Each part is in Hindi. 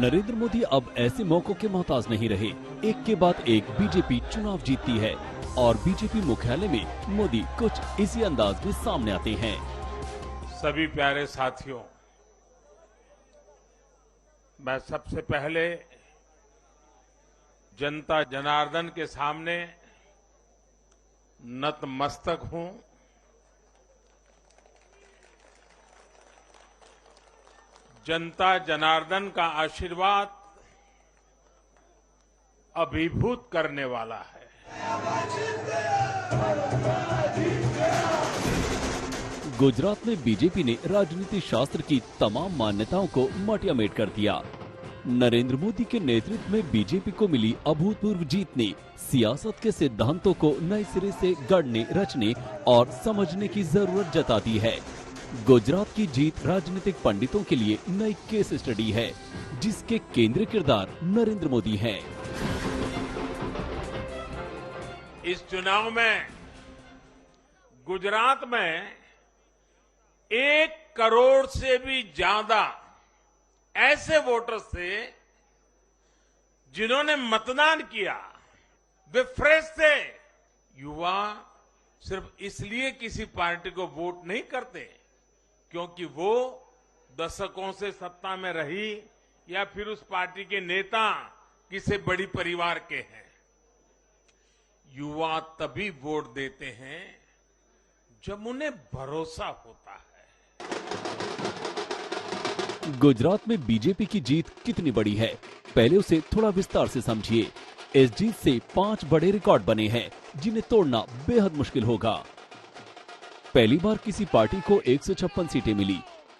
नरेंद्र मोदी अब ऐसे मौकों के मोहताज नहीं रहे। एक के बाद एक बीजेपी चुनाव जीतती है और बीजेपी मुख्यालय में मोदी कुछ इसी अंदाज में सामने आते हैं। सभी प्यारे साथियों, मैं सबसे पहले जनता जनार्दन के सामने नतमस्तक हूं। जनता जनार्दन का आशीर्वाद अभिभूत करने वाला है। गुजरात में बीजेपी ने राजनीति शास्त्र की तमाम मान्यताओं को मटियामेट कर दिया। नरेंद्र मोदी के नेतृत्व में बीजेपी को मिली अभूतपूर्व जीत ने सियासत के सिद्धांतों को नए सिरे से गढ़ने, रचने और समझने की जरूरत जता दी है। गुजरात की जीत राजनीतिक पंडितों के लिए नई केस स्टडी है, जिसके केंद्रीय किरदार नरेंद्र मोदी हैं। इस चुनाव में गुजरात में 1 करोड़ से भी ज्यादा ऐसे वोटर्स थे जिन्होंने मतदान किया। वे फ्रेश थे। युवा सिर्फ इसलिए किसी पार्टी को वोट नहीं करते क्योंकि वो दशकों से सत्ता में रही या फिर उस पार्टी के नेता किसी बड़ी परिवार के हैं। युवा तभी वोट देते हैं जब उन्हें भरोसा होता है। गुजरात में बीजेपी की जीत कितनी बड़ी है, पहले उसे थोड़ा विस्तार से समझिए। इस जीत से 5 बड़े रिकॉर्ड बने हैं, जिन्हें तोड़ना बेहद मुश्किल होगा। पहली बार किसी पार्टी को 156 सीटें मिली।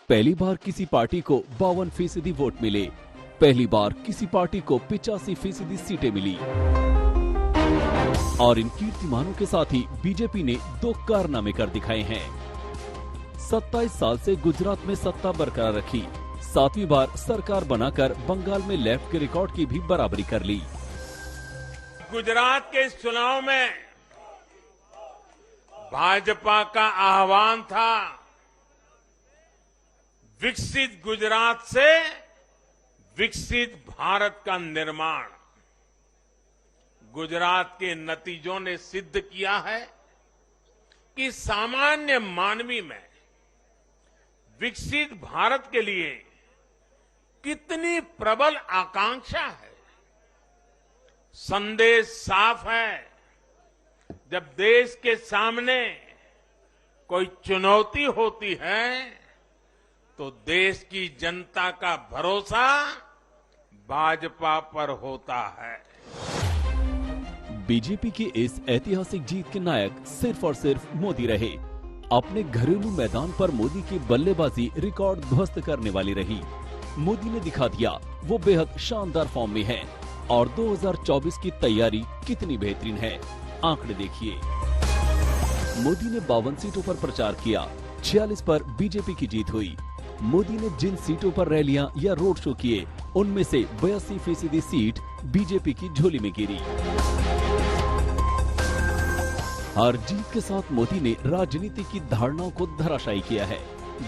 पहली बार किसी पार्टी को 52% वोट मिले। पहली बार किसी पार्टी को 85% सीटें मिली। और इन कीर्तिमानों के साथ ही बीजेपी ने 2 कारनामे कर दिखाए हैं। 27 साल से गुजरात में सत्ता बरकरार रखी। 7वीं बार सरकार बनाकर बंगाल में लेफ्ट के रिकॉर्ड की भी बराबरी कर ली। गुजरात के इस चुनाव में भाजपा का आह्वान था, विकसित गुजरात से विकसित भारत का निर्माण। गुजरात के नतीजों ने सिद्ध किया है कि सामान्य मानवी में विकसित भारत के लिए कितनी प्रबल आकांक्षा है। संदेश साफ है, जब देश के सामने कोई चुनौती होती है तो देश की जनता का भरोसा भाजपा पर होता है। बीजेपी की इस ऐतिहासिक जीत के नायक सिर्फ और सिर्फ मोदी रहे। अपने घरेलू मैदान पर मोदी की बल्लेबाजी रिकॉर्ड ध्वस्त करने वाली रही। मोदी ने दिखा दिया वो बेहद शानदार फॉर्म में है और 2024 की तैयारी कितनी बेहतरीन है। आंकड़े देखिए। मोदी ने 52 सीटों पर प्रचार किया, 46 पर बीजेपी की जीत हुई। मोदी ने जिन सीटों पर रैलियां या रोड शो किए, उनमें से 82% सीट बीजेपी की झोली में गिरी। हर जीत के साथ मोदी ने राजनीति की धारणाओं को धराशायी किया है।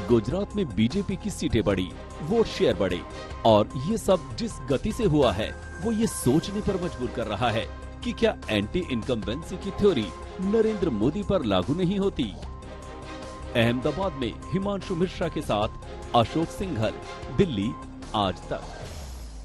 गुजरात में बीजेपी की सीटें बढ़ी, वोट शेयर बढ़े और ये सब जिस गति से हुआ है वो ये सोचने पर मजबूर कर रहा है कि क्या एंटी इनकम्बेंसी की थ्योरी नरेंद्र मोदी पर लागू नहीं होती। अहमदाबाद में हिमांशु मिश्रा के साथ अशोक सिंघल, दिल्ली, आज तक।